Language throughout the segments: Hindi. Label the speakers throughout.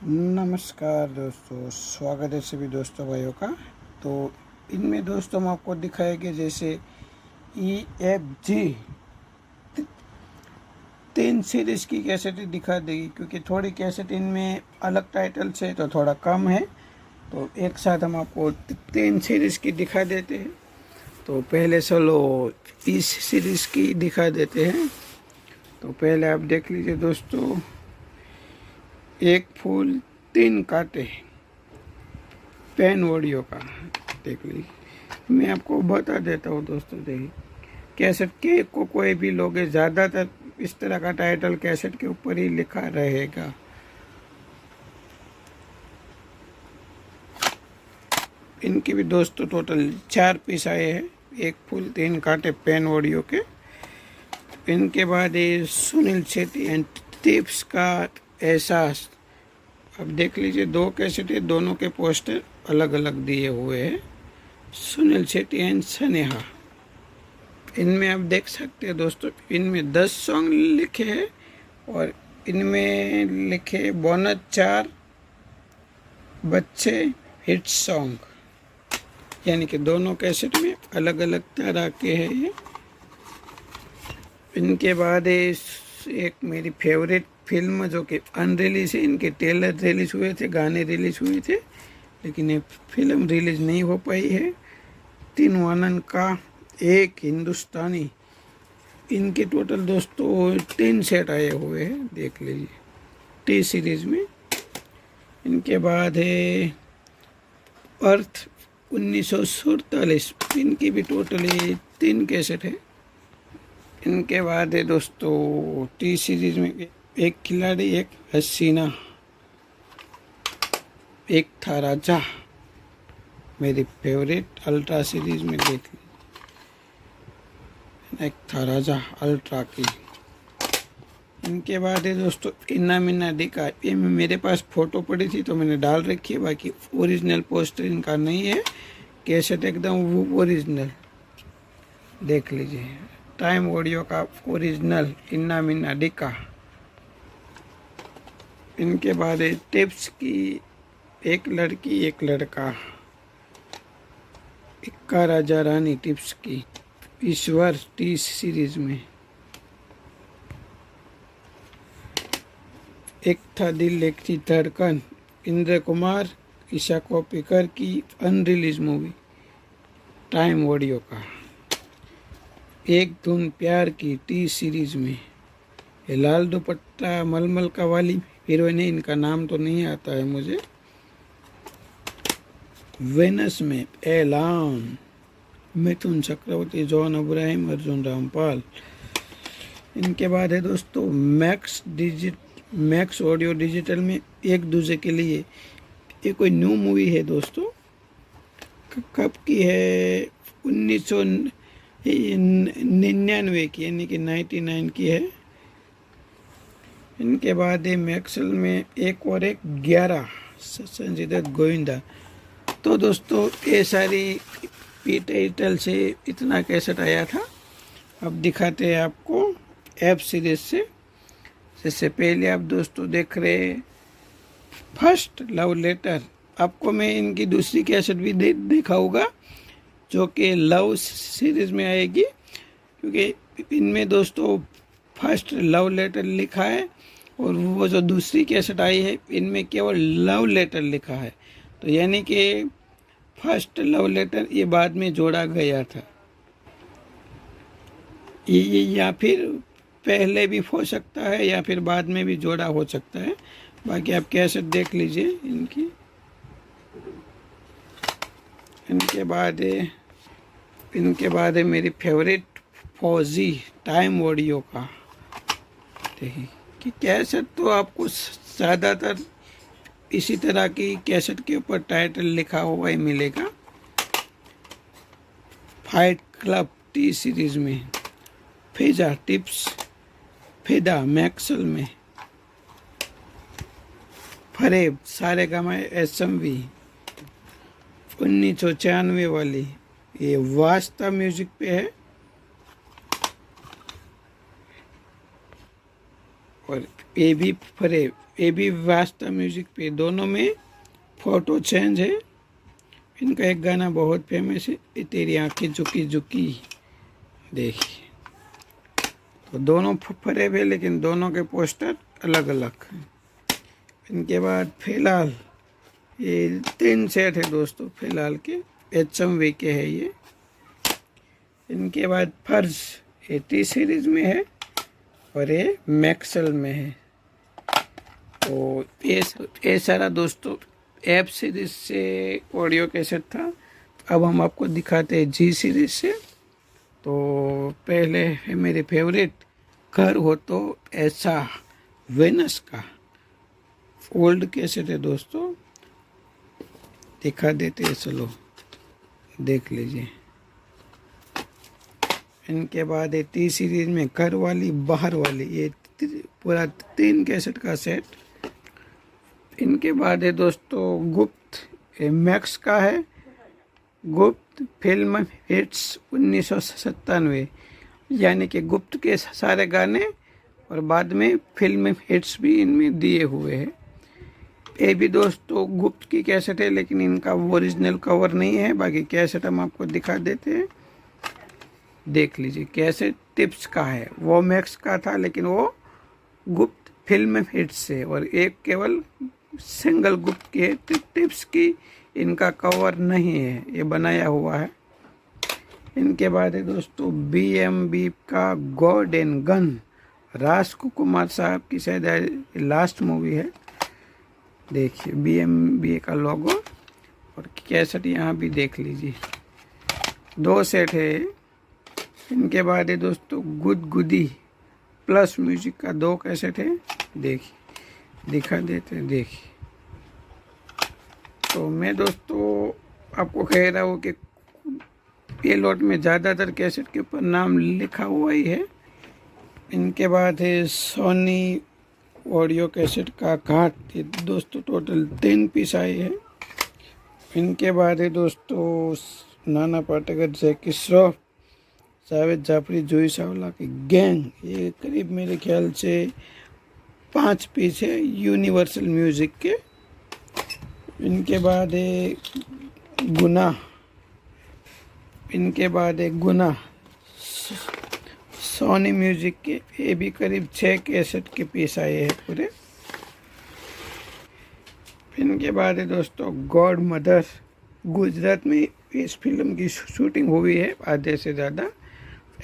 Speaker 1: नमस्कार दोस्तों, स्वागत है सभी दोस्तों भाइयों का। तो इनमें दोस्तों हम आपको दिखाएंगे जैसे EFG 3 सीरीज़ की कैसेट दिखा देगी, क्योंकि थोड़ी कैसेट इनमें अलग टाइटल से तो थोड़ा कम है। तो एक साथ हम आपको 3 सीरीज़ की दिखा देते हैं। तो पहले चलो इस सीरीज़ की दिखा देते हैं। तो पहले आप देख लीजिए दोस्तों, एक फूल 3 कांटे पेन ऑडियो का देख लीजिए। मैं आपको बता देता हूँ दोस्तों, देखिए कैसेट के को कोई भी लोगे, ज़्यादातर इस तरह का टाइटल कैसेट के ऊपर ही लिखा रहेगा। इनके भी दोस्तों टोटल 4 पीस आए हैं, एक फूल 3 कांटे पेन ऑडियो के। इनके बाद ये सुनील शेट्टी एंड टिप्स का एहसास। अब देख लीजिए 2 कैसेट है, दोनों के पोस्टर अलग अलग दिए हुए हैं। सुनील शेट्टी एंड स्नेहा, इनमें आप देख सकते हैं दोस्तों, इनमें 10 सॉन्ग लिखे हैं और इनमें लिखे बोनस 4 बच्चे हिट सॉन्ग, यानी कि दोनों कैसेट में अलग अलग तरह के हैं ये। इनके बाद एक मेरी फेवरेट फिल्म जो कि अनरिलीज है, इनके ट्रेलर रिलीज हुए थे, गाने रिलीज हुए थे, लेकिन ये फिल्म रिलीज नहीं हो पाई है। 3 वानन का एक हिंदुस्तानी, इनके टोटल दोस्तों 3 सेट आए हुए हैं, देख लीजिए टी सीरीज में। इनके बाद है अर्थ 1947, इनकी भी टोटल 3 कैसेट है। इनके बाद है दोस्तों टी सीरीज में एक खिलाड़ी एक हसीना, एक था राजा, मेरी फेवरेट अल्ट्रा सीरीज में देख ली, एक था राजा अल्ट्रा की। इनके बाद है दोस्तों इन्ना मिन्ना डिका, ये मेरे पास फ़ोटो पड़ी थी तो मैंने डाल रखी है, बाकी ओरिजिनल पोस्टर इनका नहीं है, कैसेट एकदम वो ओरिजिनल देख लीजिए। टाइम ऑडियो का ओरिजिनल इन्ना मिन्ना डिका। इनके बाद है टिप्स की एक लड़की एक लड़का, इक्का राजा रानी टिप्स की ईश्वर टी सीरीज में। एक था दिल एक थी धड़कन, इंद्र कुमार ईशा कोप्पिकर की अनरिलीज मूवी टाइम ऑडियो का। एक धुन प्यार की टी सीरीज में, ये लाल दुपट्टा मलमल का वाली हीरोइन है, इनका नाम तो नहीं आता है मुझे। वेनस में ऐलान, मिथुन चक्रवर्ती, जॉन अब्राहिम, अर्जुन रामपाल। इनके बाद है दोस्तों मैक्स ऑडियो डिजिटल में एक दूसरे के लिए, ये कोई न्यू मूवी है दोस्तों, कब की है, 1999 की, यानी कि 99 की है। इनके बाद है मैक्सल में एक और एक 11 संजय दत्त गोविंदा। तो दोस्तों ये सारी पी टाइटल से इतना कैसेट आया था। अब दिखाते हैं आपको ऐप सीरीज से। जैसे पहले आप दोस्तों देख रहे फर्स्ट लव लेटर, आपको मैं इनकी दूसरी कैसेट भी देखा होगा जो कि लव सीरीज में आएगी, क्योंकि इनमें दोस्तों फर्स्ट लव लेटर लिखा है और वो जो दूसरी कैसेट आई है इनमें केवल लव लेटर लिखा है। तो यानी कि फर्स्ट लव लेटर ये बाद में जोड़ा गया था, ये या फिर पहले भी हो सकता है या फिर बाद में भी जोड़ा हो सकता है। बाकी आप कैसेट देख लीजिए इनकी। इनके बाद है मेरी फेवरेट फौजी टाइम ऑडियो का। देखिए कि कैसेट तो आपको ज़्यादातर इसी तरह की कैसेट के ऊपर टाइटल लिखा हुआ ही मिलेगा। फाइट क्लब टी सीरीज में, फिजा टिप्स फिदा मैक्सल में, फरेब सारे गामा SMV 1996 वाली, ये वास्ता म्यूजिक पे है। और ये भी फरेब ये भी वास्ता म्यूजिक पे, दोनों में फ़ोटो चेंज है। इनका एक गाना बहुत फेमस है, ये तेरी आंखें झुकी झुकी, देखिए। तो दोनों फरे हुए, लेकिन दोनों के पोस्टर अलग अलग हैं। इनके बाद फिलहाल ये 3 सेट है दोस्तों, फिलहाल के HMV के है ये। इनके बाद फर्ज, ये T सीरीज में है और ये मैक्सल में है। तो ये सारा दोस्तों एफ सीरीज से ऑडियो कैसेट था। अब हम आपको दिखाते हैं G सीरीज से। तो पहले है मेरे फेवरेट, घर हो तो ऐसा, वेनस का ओल्ड कैसेट है दोस्तों, दिखा देते हैं, चलो देख लीजिए। इनके बाद ये T सीरीज में घर वाली बाहर वाली, ये पूरा 3 कैसेट का सेट। इनके बाद है दोस्तों गुप्त, ये मैक्स का है, गुप्त फिल्म हिट्स 1997, यानी कि गुप्त के सारे गाने और बाद में फिल्म हिट्स भी इनमें दिए हुए हैं। ये भी दोस्तों गुप्त की कैसेट है, लेकिन इनका ओरिजिनल कवर नहीं है। बाकी कैसेट हम आपको दिखा देते हैं, देख लीजिए। कैसेट टिप्स का है, वो मैक्स का था लेकिन वो गुप्त फिल्म हिट्स से, और एक केवल सिंगल गुप्त के टिप्स की इनका कवर नहीं है, ये बनाया हुआ है। इनके बाद है दोस्तों BMB का God and gun, Raj Kumar साहब की शायद लास्ट मूवी है। देखिए BMB का लोगो और कैसेट यहाँ भी देख लीजिए, 2 सेट है। इनके बाद है दोस्तों गुदगुदी प्लस म्यूजिक का 2 कैसेट है, देखिए दिखा देते हैं, देखिए। तो मैं दोस्तों आपको कह रहा हूँ कि ये लॉट में ज़्यादातर कैसेट के ऊपर नाम लिखा हुआ ही है। इनके बाद है सोनी ऑडियो कैसेट का घाट, ये दोस्तों टोटल 3 पीस आए हैं। इनके बाद है दोस्तों नाना पाटेकर, जैकी श्रॉफ, जावेद जाफरी, जूही चावला की गैंग, ये करीब मेरे ख्याल से 5 पीस है यूनिवर्सल म्यूजिक के। इनके बाद है गुनाह, इनके बाद है गुनाह सोनी म्यूजिक के, ये भी करीब 6 कैसेट के पीस आए हैं पूरे। इनके बाद है दोस्तों गॉड मदर, गुजरात में इस फिल्म की शूटिंग हुई है आधे से ज़्यादा,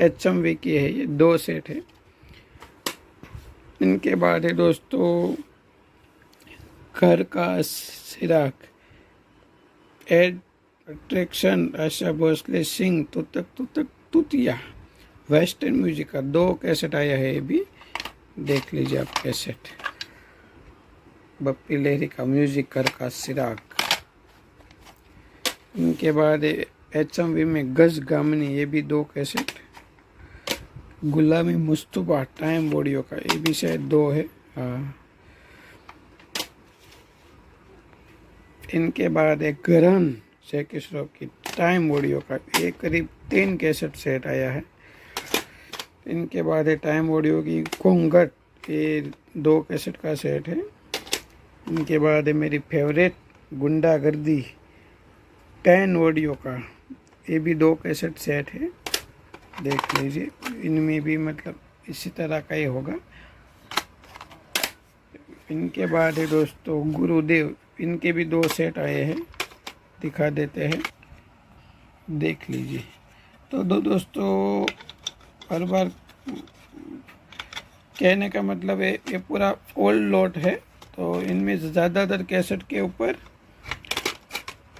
Speaker 1: HMV की है, ये 2 सेट है। इनके बाद है दोस्तों घर का सिराग, add attraction, Asha Bhosle Singh, तुतक तुतिया, western music का 2 कैसेट आया है, ये भी देख लीजिए आप कैसेट। बप्पी लहरी का म्यूजिक, घर का सिराग। इनके बाद HMV में गज गामनी, ये भी 2 कैसेट। गुलामी मुस्तफा टाइम ऑडियो का, ये भी शायद 2 है, हाँ। इनके बाद एक गरन जैकी श्रॉफ की टाइम ऑडियो का, ये करीब 3 कैसेट सेट आया है। इनके बाद है टाइम ऑडियो की घूंघट, ये 2 कैसेट का सेट है। इनके बाद है मेरी फेवरेट गुंडागर्दी 10 ऑडियो का, ये भी 2 कैसेट सेट है, देख लीजिए। इनमें भी मतलब इसी तरह का ही होगा। इनके बाद है दोस्तों गुरुदेव, इनके भी 2 सेट आए हैं, दिखा देते हैं, देख लीजिए। तो दोस्तों हर बार कहने का मतलब है ये पूरा ओल्ड लॉट है, तो इनमें ज़्यादातर कैसेट के ऊपर,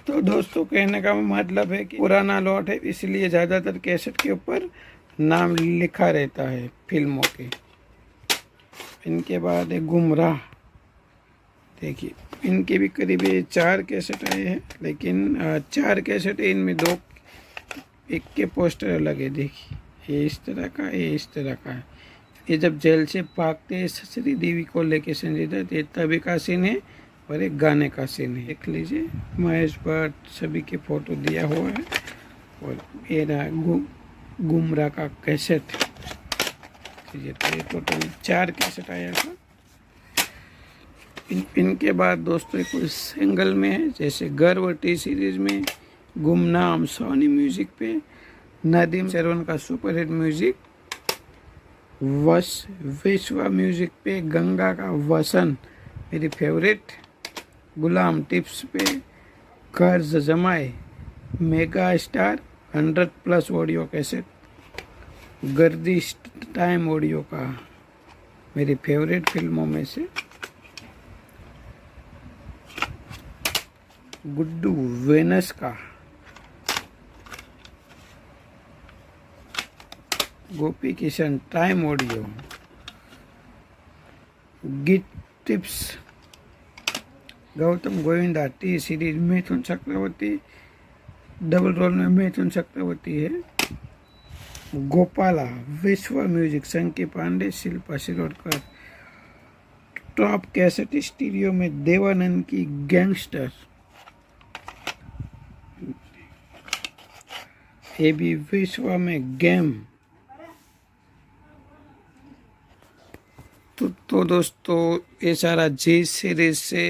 Speaker 1: तो दोस्तों कहने का मतलब है कि पुराना लॉट है, इसलिए ज़्यादातर कैसेट के ऊपर नाम लिखा रहता है फिल्मों के। इनके बाद है गुमराह, देखिए इनके भी करीब 4 कैसेट आए हैं, लेकिन 4 कैसेट है, इनमें 2 एक के पोस्टर अलग है, देखिए ये इस तरह का, ये इस तरह का है। ये जब जेल से भागते हैं श्री देवी को लेके संजय दत्त, ये तभी का सीन है और एक गाने का सीन है, देख लीजिए। महेश भट्ट सभी के फोटो दिया हुआ है। और ये रहा गुमराह का कैसेट, तो ये टोटल 4 कैसेट आया था। इनके बाद दोस्तों कुछ सिंगल में है, जैसे गर्व टी सीरीज में, गुमनाम सोनी म्यूजिक पे, नदीम शेरवन का सुपरहिट म्यूजिक, विश्वा म्यूजिक पे, गंगा का वसन मेरी फेवरेट, गुलाम टिप्स पे, कर्ज जमाए, mega star 100+ audio cassette, Gardish time audio का मेरी फेवरेट फिल्मों में से, गुड्डू वेनस का, गोपी किशन टाइम ऑडियो, गिट tips, Gautam Govinda T series, Mithun Chakraborty double role में मिथुन चक्रवर्ती है, गोपाला विश्व music Chunky Pandey, Shilpa Shirodkar, top cassette stereo में देवानंद की गैंगस्टर, ये भी विश्व में गेम। तो दोस्तों ये सारा जी सीरीज से,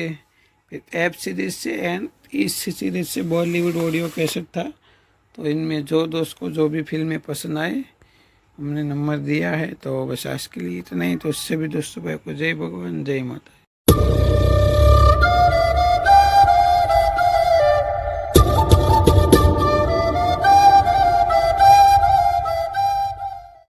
Speaker 1: ऐप सीरीज से एंड इस सीरीज से बॉलीवुड ऑडियो कैसेट था। तो इनमें जो दोस्त को जो भी फिल्में पसंद आए हमने नंबर दिया है। तो बस आज के लिए इतना ही। तो उससे भी दोस्तों भाई को जय भगवान, जय माता।